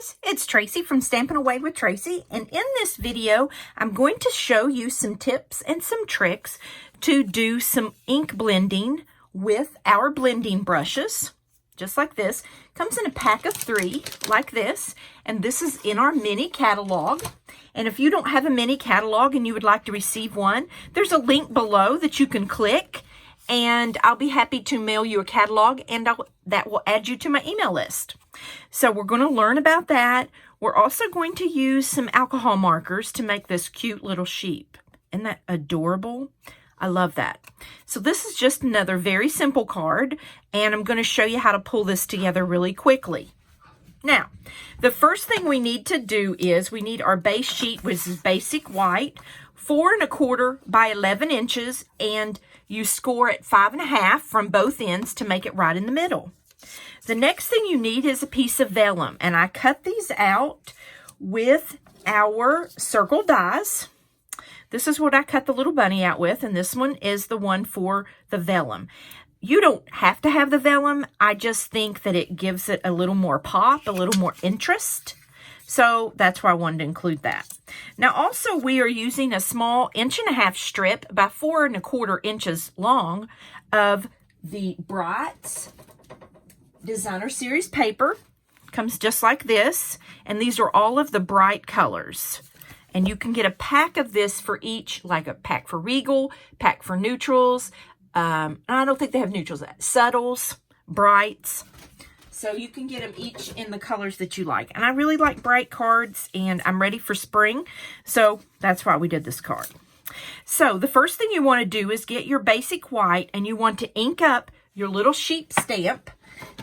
guys, it's Tracy from Stampin' Away with Tracy, and in this video I'm going to show you some tips and some tricks to do some ink blending with our blending brushes, just like this. Comes in a pack of 3 like this, and this is in our mini catalog. And if you don't have a mini catalog and you would like to receive one, there's a link below that you can click, and I'll be happy to mail you a catalog, and that will add you to my email list. So we're going to learn about that. We're also going to use some alcohol markers to make this cute little sheep. Isn't that adorable? I love that. So this is just another very simple card, and I'm going to show you how to pull this together really quickly. Now, the first thing we need to do is we need our base sheet, which is basic white, 4 1/4 by 11 inches, and you score at 5 1/2 from both ends to make it right in the middle. The next thing you need is a piece of vellum, and I cut these out with our circle dies. This is what I cut the little bunny out with, and this one is the one for the vellum. You don't have to have the vellum. I just think that it gives it a little more pop, a little more interest. So that's why I wanted to include that. Now also we are using a small 1.5" strip by 4 1/4 inches long of the Brights Designer Series paper. Comes just like this, and these are all of the bright colors. And you can get a pack of this for each, like a pack for Regal, pack for neutrals. I don't think they have neutrals. Subtles, brights. So you can get them each in the colors that you like. And I really like bright cards, and I'm ready for spring. So that's why we did this card. So the first thing you want to do is get your basic white, and you want to ink up your little sheep stamp.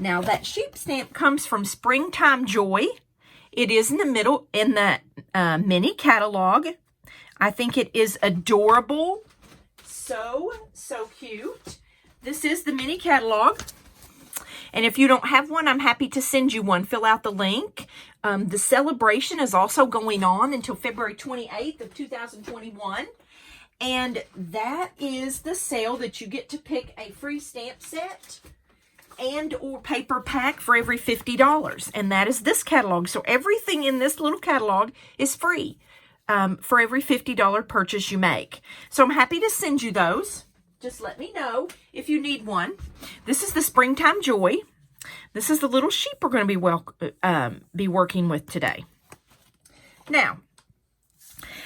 Now that sheep stamp comes from Springtime Joy. It is in the middle in the mini catalog. I think it is adorable. So cute. This is the mini catalog. And if you don't have one, I'm happy to send you one. Fill out the link. The celebration is also going on until February 28th of 2021. And that is the sale that you get to pick a free stamp set and or paper pack for every $50. And that is this catalog. So everything in this little catalog is free for every $50 purchase you make. So I'm happy to send you those. Just let me know if you need one. This is the Springtime Joy. This is the little sheep we're going to be working with today. Now,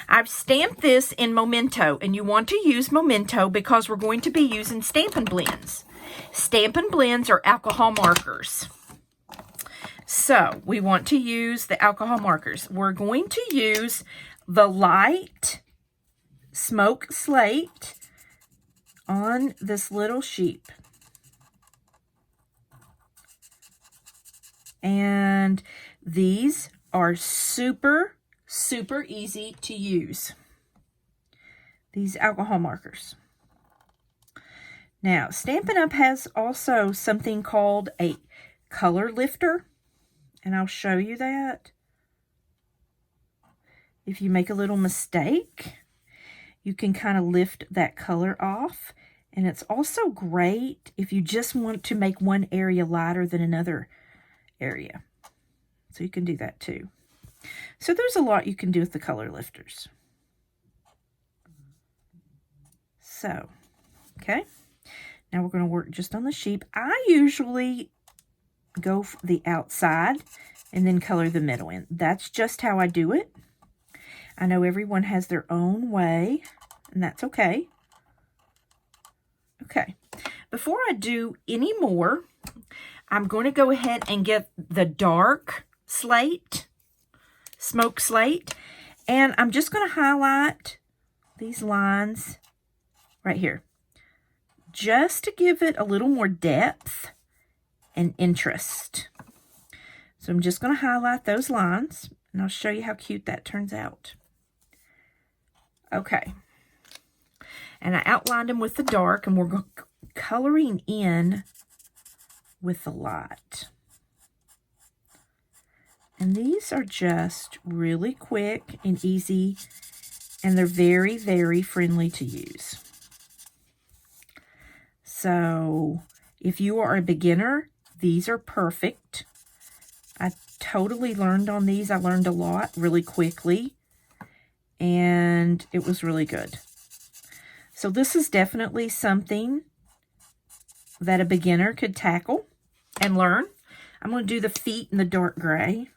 I've stamped this in Memento, and you want to use Memento because we're going to be using Stampin' Blends. Stampin' Blends are alcohol markers. So we want to use the alcohol markers. We're going to use the light smoke slate on this little sheep. And these are super easy to use. These alcohol markers. Now, Stampin' Up! Has also something called a color lifter, and I'll show you that. If you make a little mistake, you can kind of lift that color off, and it's also great if you just want to make one area lighter than another area. So you can do that too. So there's a lot you can do with the color lifters. So, okay. Now we're going to work just on the sheep. I usually go for the outside and then color the middle in. That's just how I do it. I know everyone has their own way, and that's okay. Okay. Before I do any more, I'm going to go ahead and get the dark slate, smoke slate, and I'm just going to highlight these lines right here, just to give it a little more depth and interest. So I'm just going to highlight those lines, and I'll show you how cute that turns out. Okay. And I outlined them with the dark, and we're coloring in with the light. And these are just really quick and easy, and they're very friendly to use. So if you are a beginner, these are perfect. I totally learned on these. I learned a lot really quickly, and it was really good. So this is definitely something that a beginner could tackle and learn. I'm going to do the feet in the dark gray.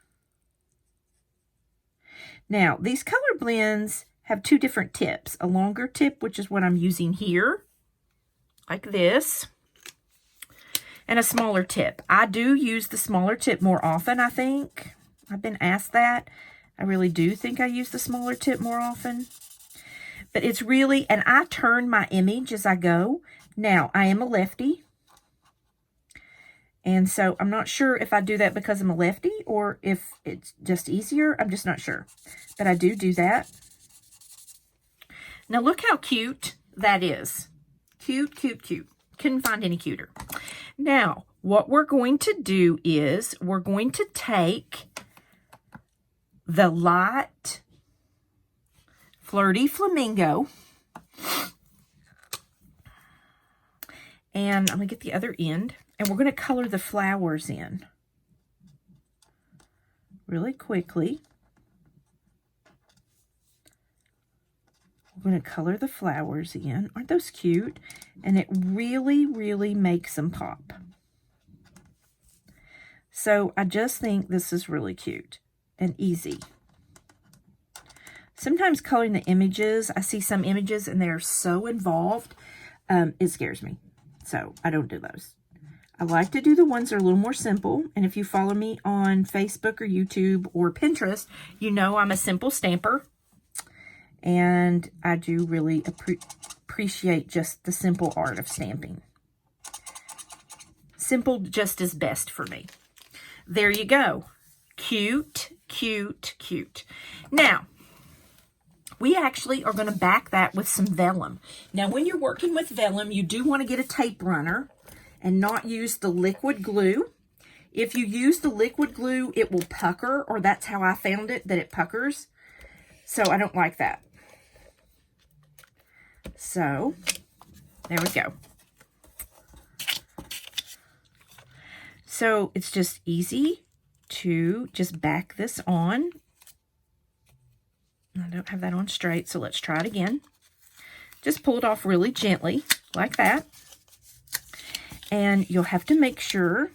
Now, these color blends have two different tips. A longer tip, which is what I'm using here, like this, and a smaller tip. I do use the smaller tip more often, I think. I've been asked that. I really do think I use the smaller tip more often. But it's really, and I turn my image as I go. Now, I am a lefty. And so I'm not sure if I do that because I'm a lefty or if it's just easier. I'm just not sure. But I do that. Now look how cute that is. Cute, cute, cute. Couldn't find any cuter. Now, what we're going to do is we're going to take the light Flirty Flamingo, and I'm going to get the other end, and we're going to color the flowers in really quickly. We're going to color the flowers in. Aren't those cute? And it really, really makes them pop. So I just think this is really cute and easy. Sometimes coloring the images, I see some images and they're so involved, it scares me. So I don't do those. I like to do the ones that are a little more simple. And if you follow me on Facebook or YouTube or Pinterest, you know I'm a simple stamper. And I do really appreciate just the simple art of stamping. Simple just is best for me. There you go. Cute, cute, cute. Now, we actually are going to back that with some vellum. Now, when you're working with vellum, you do want to get a tape runner and not use the liquid glue. If you use the liquid glue, it will pucker, or that's how I found it, that it puckers. So I don't like that. So, there we go. So, it's just easy to just back this on. I don't have that on straight, so let's try it again. Just pull it off really gently, like that. And you'll have to make sure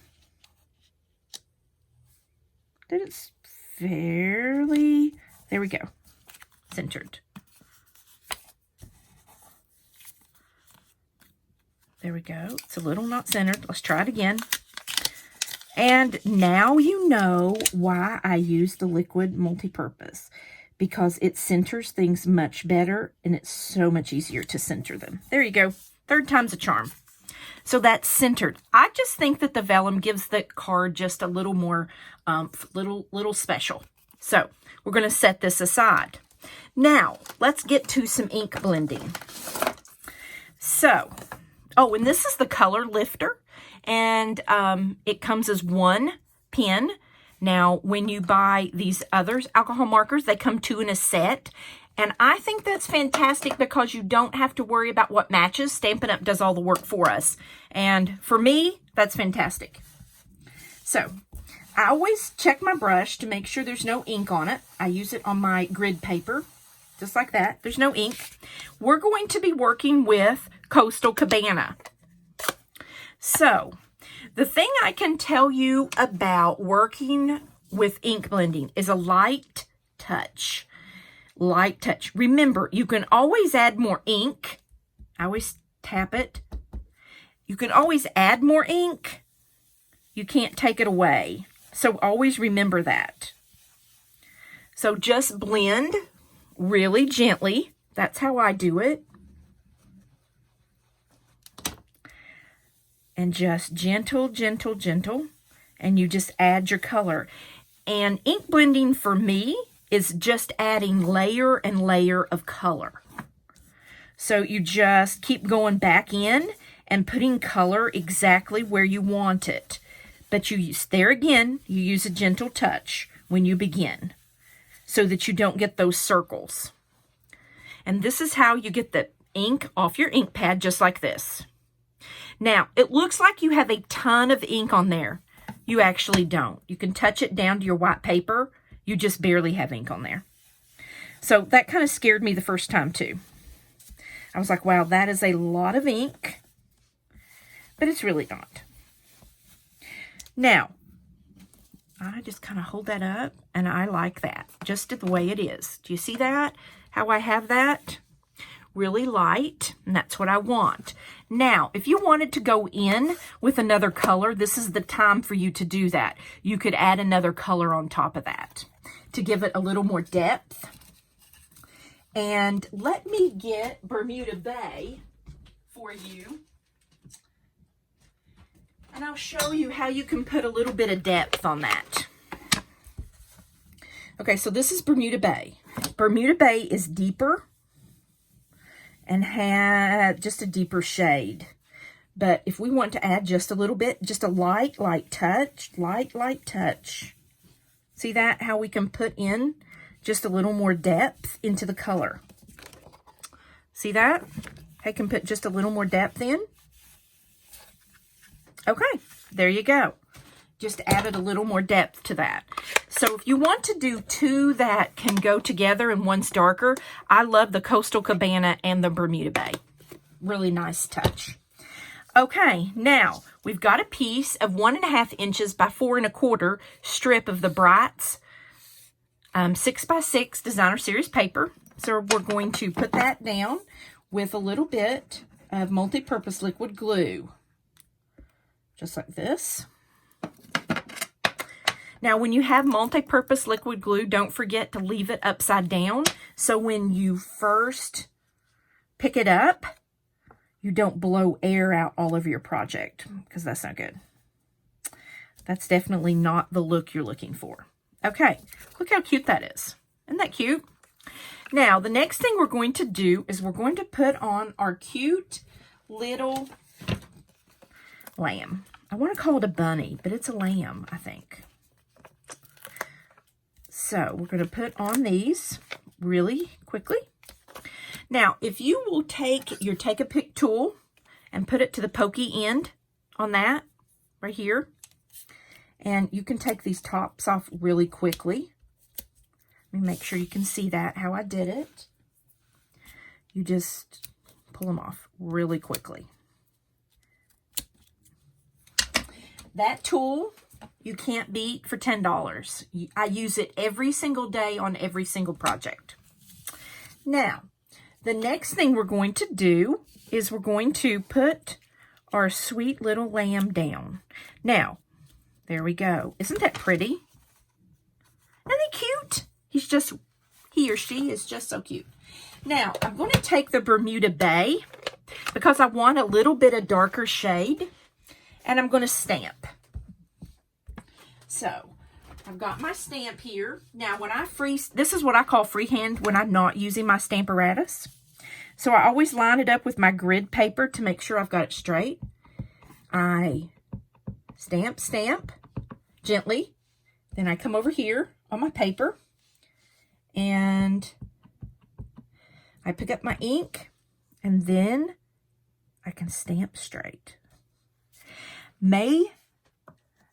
that it's fairly, there we go, centered. There we go. It's a little not centered. Let's try it again. And now you know why I use the liquid multi-purpose, because it centers things much better and it's so much easier to center them. There you go. Third time's a charm. So that's centered. I just think that the vellum gives the card just a little more, little special. So we're going to set this aside. Now, let's get to some ink blending. So, oh, and this is the color lifter, and it comes as one pen. Now, when you buy these other alcohol markers, they come two in a set, and I think that's fantastic because you don't have to worry about what matches. Stampin' Up! Does all the work for us, and for me, that's fantastic. So, I always check my brush to make sure there's no ink on it. I use it on my grid paper, just like that. There's no ink. We're going to be working with Coastal Cabana. So, the thing I can tell you about working with ink blending is a light touch. Light touch. Remember, you can always add more ink. I always tap it. You can always add more ink. You can't take it away. So always remember that. So just blend really gently. That's how I do it. And just gentle, gentle, gentle. And you just add your color. And ink blending for me is just adding layer and layer of color. So you just keep going back in and putting color exactly where you want it. But you use, there again, you use a gentle touch when you begin so that you don't get those circles. And this is how you get the ink off your ink pad, just like this. Now, it looks like you have a ton of ink on there. you actually don't. You can touch it down to your white paper. You just barely have ink on there. So that kind of scared me the first time too. I was like, wow, that is a lot of ink. But it's really not. Now, I just kind of hold that up, and I like that, just the way it is. Do you see that? How I have that? Really light, and that's what I want. Now, if you wanted to go in with another color, this is the time for you to do that. You could add another color on top of that to give it a little more depth. And let me get Bermuda Bay for you. And I'll show you how you can put a little bit of depth on that. Okay, so this is Bermuda Bay. Bermuda Bay is deeper and had just a deeper shade. But if we want to add just a little bit, just a light touch, light touch. See that? How we can put in just a little more depth into the color. See that? I can put just a little more depth in. Okay, there you go. Just added a little more depth to that. So if you want to do two that can go together and one's darker, I love the Coastal Cabana and the Bermuda Bay. Really nice touch. Okay, now we've got a piece of 1.5 inches by 4 1/4 strip of the Brights 6x6 Designer Series paper. So we're going to put that down with a little bit of multi-purpose liquid glue. Just like this. Now, when you have multi-purpose liquid glue, don't forget to leave it upside down. So when you first pick it up, you don't blow air out all over your project, because that's not good. That's definitely not the look you're looking for. Okay, look how cute that is. Isn't that cute? Now, the next thing we're going to do is we're going to put on our cute little lamb. I want to call it a bunny, but it's a lamb, I think. So we're going to put on these really quickly. Now, if you will take your Take-A-Pick tool and put it to the pokey end on that right here, and you can take these tops off really quickly. Let me make sure you can see that, how I did it. You just pull them off really quickly. That tool, you can't beat for $10. I use it every single day on every single project. Now, the next thing we're going to do is we're going to put our sweet little lamb down. Now, there we go. Isn't that pretty? Isn't he cute? He or she is just so cute. Now, I'm going to take the Bermuda Bay because I want a little bit of darker shade. And I'm going to stamp. So, I've got my stamp here. Now, when I this is what I call freehand when I'm not using my Stamparatus. So, I always line it up with my grid paper to make sure I've got it straight. I stamp gently. Then I come over here on my paper. And I pick up my ink. And then I can stamp straight. May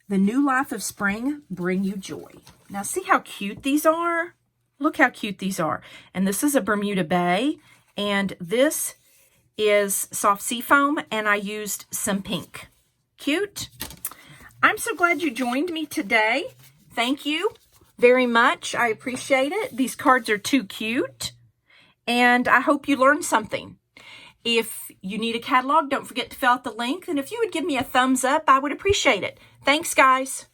the new life of spring bring you joy. Now, see how cute these are? Look how cute these are. And this is a Bermuda Bay. And this is soft seafoam. And I used some pink. Cute. I'm so glad you joined me today. Thank you very much. I appreciate it. These cards are too cute. And I hope you learned something. If you need a catalog, don't forget to fill out the link. And if you would give me a thumbs up, I would appreciate it. Thanks, guys.